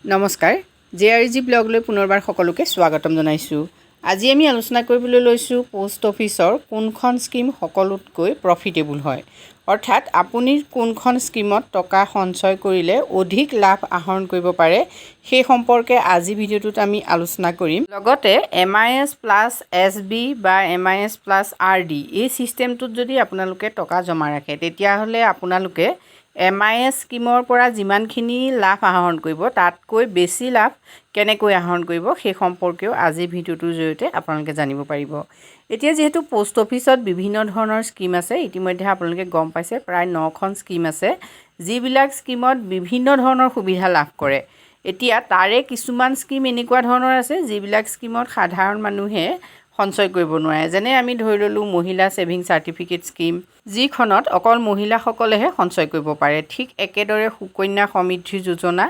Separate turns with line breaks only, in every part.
নমস্কাৰ জেআৰজি ব্লগলৈ পুনৰবাৰ সকলোকে স্বাগতম জনাইছোঁ। আজি আমি আলোচনা কৰিবলৈ লৈছোঁ পোষ্ট অফিচৰ কোনখন স্কিম সকলোতকৈ প্ৰফিটেবল হয়, অৰ্থাৎ আপুনি কোনখন স্কিমত টকা সঞ্চয় কৰিলে অধিক লাভ আহৰণ কৰিব পাৰে সেই সম্পৰ্কে আজি ভিডিঅ'টোত আমি আলোচনা কৰিম। লগতে MIS+SB বা MIS+RD এই সিস্টেমটোত যদি আপোনালোকে টকা জমা ৰাখে তেতিয়াহ'লে আপোনালোকে MIS স্কিমৰ পৰা যিমানখিনি লাভ আহৰণ কৰিব তাতকৈ বেছি লাভ কেনেকৈ আহৰণ কৰিব সেই সম্পৰ্কেও আজি ভিডিঅ'টোৰ জৰিয়তে আপোনালোকে জানিব পাৰিব। এতিয়া যিহেতু পোষ্ট অফিচত বিভিন্ন ধৰণৰ স্কিম আছে, ইতিমধ্যে আপোনালোকে গম পাইছে প্ৰায় 9খন স্কিম আছে যিবিলাক স্কিমত বিভিন্ন ধৰণৰ সুবিধা লাভ কৰে। এতিয়া তাৰে কিছুমান স্কিম এনেকুৱা ধৰণৰ আছে যিবিলাক স্কিমত সাধাৰণ মানুহে সঞ্চয় কৰিব নোৱাৰে। যেনে আমি ধৰি ল'লোঁ মহিলা ছেভিং চাৰ্টিফিকেট স্কিম, যিখনত অকল মহিলাসকলেহে সঞ্চয় কৰিব পাৰে। ঠিক একেদৰে সুকন্যা সমৃদ্ধি যোজনা,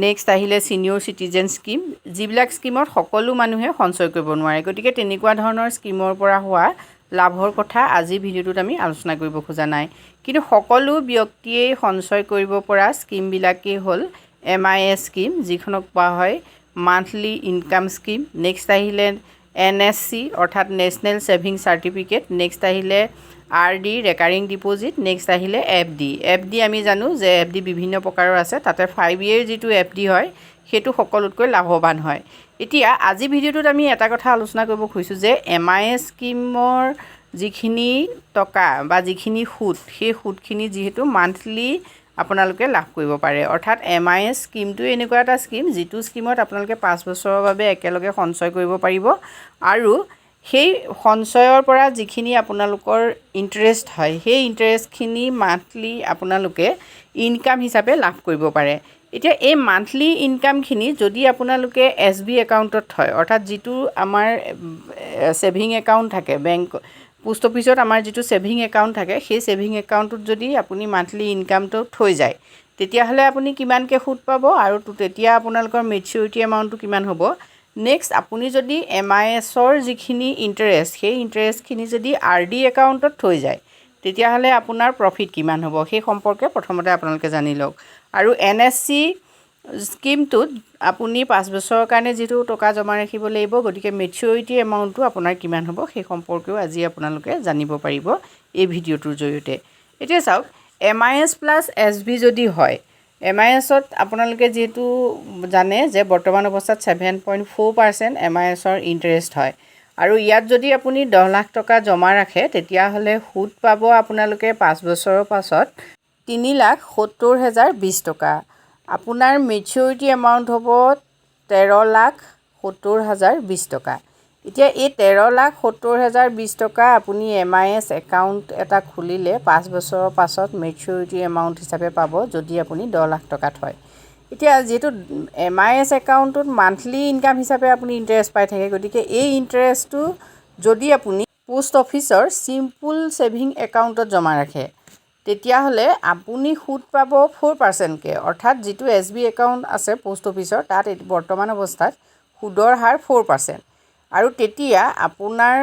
নেক্সট আহিলে ছিনিয়ৰ চিটিজেন স্কিম, যিবিলাক স্কিমত সকলো মানুহে সঞ্চয় কৰিব নোৱাৰে। গতিকে তেনেকুৱা ধৰণৰ স্কিমৰ পৰা হোৱা লাভৰ কথা আজি ভিডিঅ'টোত আমি আলোচনা কৰিব খোজা নাই, কিন্তু সকলো ব্যক্তিয়েই সঞ্চয় কৰিব পৰা স্কিমবিলাকেই হ'ল MIS স্কিম, যিখনক কোৱা হয় মান্থলি ইনকাম স্কিম। নেক্সট আহিলে NSC অৰ্থাৎ নেশ্যনেল ছেভিং চাৰ্টিফিকেট, নেক্সট আহিলে RD ৰেকাৰিং ডিপ'জিট, নেক্সট আহিলে FD আমি জানো যে FD বিভিন্ন প্ৰকাৰৰ আছে, তাতে 5 year যিটো FD হয় সেইটো সকলোতকৈ লাভৱান হয়। এতিয়া আজি ভিডিঅ'টোত আমি এটা কথা আলোচনা কৰিব খুজিছোঁ যে MIS স্কিমৰ যিখিনি টকা বা যিখিনি সুদ, সেই সুদখিনি যিহেতু মান্থলি আপোনালোকে লাভ কৰিব পাৰে। অৰ্থাৎ MIS স্কিমটো এনেকুৱা এটা স্কিম যিটো স্কিমত আপোনালোকে 5 বছৰৰ বাবে একেলগে সঞ্চয় কৰিব পাৰিব আৰু সেই সঞ্চয়ৰ পৰা যিখিনি আপোনালোকৰ ইণ্টাৰেষ্ট হয় সেই ইণ্টাৰেষ্টখিনি মান্থলি আপোনালোকে ইনকাম হিচাপে লাভ কৰিব পাৰে। এতিয়া এই মান্থলি ইনকামখিনি যদি আপোনালোকে SB একাউণ্টত থয়, অৰ্থাৎ যিটো আমাৰ ছেভিং একাউণ্ট থাকে বেংক পোষ্ট অফিচত আমাৰ যিটো ছেভিং একাউণ্ট থাকে সেই ছেভিং একাউণ্টটোত যদি আপুনি মান্থলি ইনকামটো থৈ যায় তেতিয়াহ'লে আপুনি কিমানকৈ সুদ পাব আৰু তেতিয়া আপোনালোকৰ মেচিউৰিটি এমাউণ্টটো কিমান হ'ব। নেক্সট আপুনি যদি MISৰ যিখিনি ইণ্টাৰেষ্ট সেই ইণ্টাৰেষ্টখিনি যদি RD একাউণ্টত থৈ যায় তেতিয়াহ'লে আপোনাৰ প্ৰফিট কিমান হ'ব সেই সম্পৰ্কে প্ৰথমতে আপোনালোকে জানি লওক। আৰু NSC স্কিমটোত আপুনি 5 বছৰৰ কাৰণে যিটো টকা জমা ৰাখিব লাগিব, গতিকে মেচিউৰিটি এমাউণ্টটো আপোনাৰ কিমান হ'ব সেই সম্পৰ্কেও আজি আপোনালোকে জানিব পাৰিব এই ভিডিঅ'টোৰ জৰিয়তে। এতিয়া চাওক MIS+SB যদি হয়, MISত আপোনালোকে যিহেতু জানে যে বৰ্তমান অৱস্থাত 7.4% MISৰ ইণ্টাৰেষ্ট হয় আৰু ইয়াত যদি আপুনি 10 লাখ টকা জমা ৰাখে তেতিয়াহ'লে সুদ পাব আপোনালোকে 5 বছৰৰ পাছত 3,70,020 টকা। আপোনাৰ মেচিউৰিটি এমাউণ্ট হ'ব 13,70,020 টকা। এতিয়া এই 13,70,020 টকা আপুনি MIS একাউণ্ট এটা খুলিলে 5 বছৰৰ পাছত মেচিউৰিটি এমাউণ্ট হিচাপে পাব যদি আপুনি 10 লাখ টকা থয়। এতিয়া যিহেতু MIS একাউণ্টটোত মান্থলি ইনকাম হিচাপে আপুনি ইণ্টাৰেষ্ট পাই থাকে, গতিকে এই ইণ্টাৰেষ্টটো যদি আপুনি পোষ্ট অফিচৰ চিম্পুল ছেভিং একাউণ্টত জমা ৰাখে তেতিয়াহ'লে আপুনি সুদ পাব 4%কৈ। অৰ্থাৎ যিটো SB একাউণ্ট আছে পোষ্ট অফিচৰ তাত বৰ্তমান অৱস্থাত সুদৰ হাৰ 4%। আৰু তেতিয়া আপোনাৰ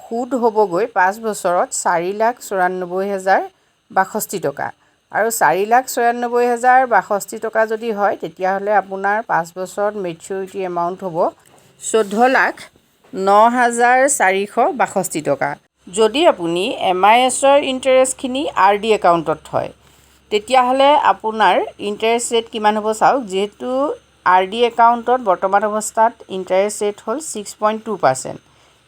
সুদ হ'বগৈ 5 বছৰত 4,94,062 টকা। আৰু 4,94,062 টকা যদি হয় তেতিয়াহ'লে আপোনাৰ 5 বছৰত মেচিউৰিটি এমাউণ্ট হ'ব 14,09,462 টকা। যদি আপুনি MISৰ ইণ্টাৰেষ্টখিনি RD একাউণ্টত থয় তেতিয়াহ'লে আপোনাৰ ইণ্টাৰেষ্ট ৰেট কিমান হ'ব চাওক। যিহেতু RD একাউণ্টত বৰ্তমান অৱস্থাত ইণ্টাৰেষ্ট ৰেট হ'ল 6.2%।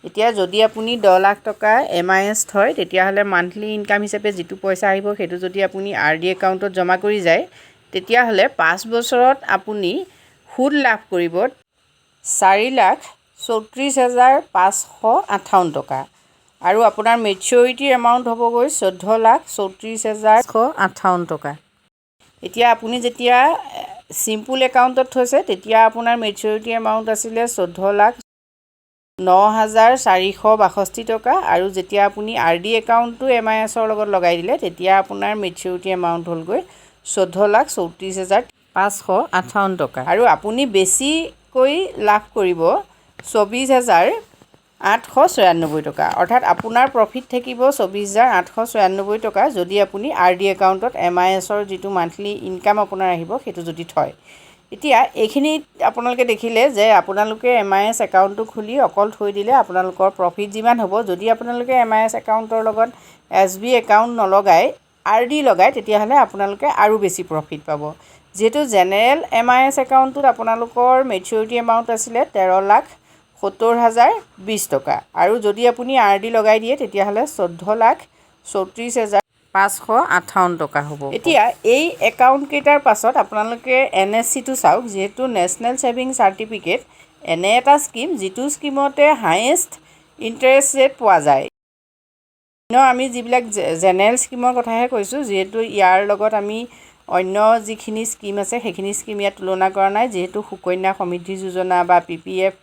এতিয়া যদি আপুনি 10 লাখ টকা MIS থয় তেতিয়াহ'লে মান্থলি ইনকাম হিচাপে যিটো পইচা আহিব সেইটো যদি আপুনি RD একাউণ্টত জমা কৰি যায় তেতিয়াহ'লে 5 বছৰত আপুনি সুদ লাভ কৰিব 4,34,558 টকা আৰু আপোনাৰ মেচিউৰিটি এমাউণ্ট হ'বগৈ 14,34,558 টকা। এতিয়া আপুনি যেতিয়া চিম্পুল একাউণ্টত থৈছে তেতিয়া আপোনাৰ মেচিউৰিটি এমাউণ্ট আছিলে 14,09,462 টকা আৰু যেতিয়া আপুনি RD একাউণ্টটো MISৰ লগত লগাই দিলে তেতিয়া আপোনাৰ মেচিউৰিটি এমাউণ্ট হ'লগৈ 14,34,558 টকা আৰু আপুনি বেছিকৈ লাভ কৰিব 24,896 টকা। অৰ্থাৎ আপোনাৰ প্ৰফিট থাকিব 24,896 টকা যদি আপুনি RD একাউণ্টত MISৰ যিটো মান্থলি ইনকাম আপোনাৰ আহিব সেইটো যদি থয়। এতিয়া এইখিনিত আপোনালোকে দেখিলে যে আপোনালোকে MIS একাউণ্টটো খুলি অকল থৈ দিলে আপোনালোকৰ প্ৰফিট যিমান হ'ব, যদি আপোনালোকে MIS একাউণ্টৰ লগত SB একাউণ্ট নলগাই RD লগায় তেতিয়াহ'লে আপোনালোকে আৰু বেছি প্ৰফিট পাব। যেহেতু জেনেৰেল MIS একাউণ্টটোত আপোনালোকৰ মেচিউৰিটি এমাউণ্ট আছিলে 13,70,020 টকা, আৰু যদি আপুনি RD লগাই দিয়ে তেতিয়াহ'লে 14,34,558 টকা হ'ব। এতিয়া এই একাউণ্টকেইটাৰ পাছত আপোনালোকে NSCটো চাওক। যিহেতু নেশ্যনেল ছেভিং চাৰ্টিফিকেট এনে এটা স্কীম যিটো স্কীমতে হায়েষ্ট ইণ্টাৰেষ্ট ৰেট পোৱা যায়। আমি যিবিলাক জেনেৰেল স্কীমৰ কথাহে কৈছোঁ, যিহেতু ইয়াৰ লগত আমি অন্য যিখিনি স্কীম আছে সেইখিনি স্কীম ইয়াত তুলনা কৰা নাই। যিহেতু সুকন্যা সমৃদ্ধি যোজনা বা PPF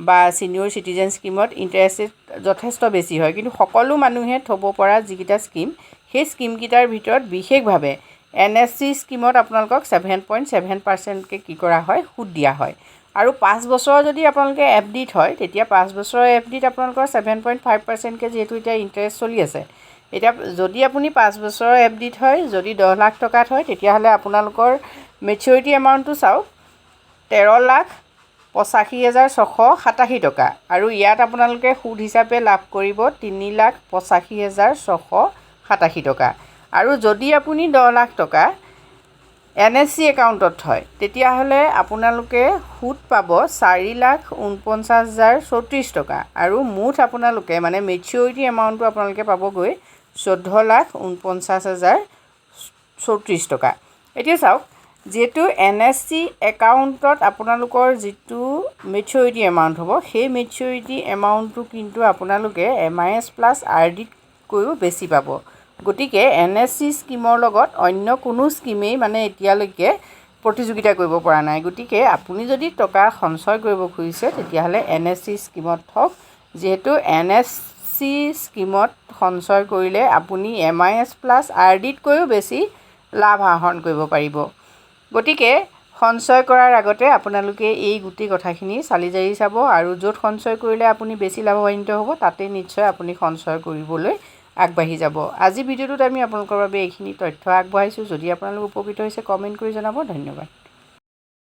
বা ছিনিয়ৰ চিটিজেন স্কীমত ইণ্টাৰেষ্ট ৰেট যথেষ্ট বেছি হয়, কিন্তু সকলো মানুহে থ'ব পৰা যিকেইটা স্কীম সেই স্কীমকেইটাৰ ভিতৰত বিশেষভাৱে NSC স্কীমত আপোনালোকক 7.7%কৈ কি কৰা হয়, সুদ দিয়া হয়। আৰু 5 বছৰৰ যদি আপোনালোকে FDত হয় তেতিয়া 5 বছৰৰ FDত আপোনালোকৰ 7.5%কৈ যিহেতু এতিয়া ইণ্টাৰেষ্ট চলি আছে। এতিয়া যদি আপুনি 5 বছৰৰ FDত হয়, যদি 10 লাখ টকাত হয় তেতিয়াহ'লে আপোনালোকৰ মেচিউৰিটি এমাউণ্টটো চাওক 13,85,687 টকা, আৰু ইয়াত আপোনালোকে সুদ হিচাপে লাভ কৰিব 3,85,687 টকা। আৰু যদি আপুনি 10 লাখ টকা NSC একাউণ্টত হয় তেতিয়াহ'লে আপোনালোকে সুদ পাব 4,49,034 টকা, আৰু মুঠ আপোনালোকে মানে মেচিউৰিটি এমাউণ্টটো আপোনালোকে পাবগৈ 14,49,034 টকা। এতিয়া চাওক, যিহেতু NSC একাউণ্টত আপোনালোকৰ যিটো মেচিউৰিটি এমাউণ্ট হ'ব সেই মেচিউৰিটি এমাউণ্টটো কিন্তু আপোনালোকে MIS+RDতকৈও বেছি পাব। গতিকে NSC স্কীমৰ লগত অন্য কোনো স্কীমেই মানে এতিয়ালৈকে প্ৰতিযোগিতা কৰিব পৰা নাই। গতিকে আপুনি যদি টকা সঞ্চয় কৰিব খুজিছে তেতিয়াহ'লে NSC স্কীমত থওক। যিহেতু NSC স্কীমত সঞ্চয় কৰিলে আপুনি MIS+RDতকৈও বেছি লাভ আহৰণ কৰিব পাৰিব। গতিকে সঞ্চয় কৰাৰ আগতে আপোনালোকে এই গোটেই কথাখিনি চালি জাৰি চাব, আৰু য'ত সঞ্চয় কৰিলে আপুনি বেছি লাভান্বিত হ'ব তাতে নিশ্চয় আপুনি সঞ্চয় কৰিবলৈ আগবাঢ়ি যাব। আজি ভিডিঅ'টোত আমি আপোনালোকৰ বাবে এইখিনি তথ্য আগবঢ়াইছোঁ। যদি আপোনালোক উপকৃত হৈছে কমেণ্ট কৰি জনাব। ধন্যবাদ।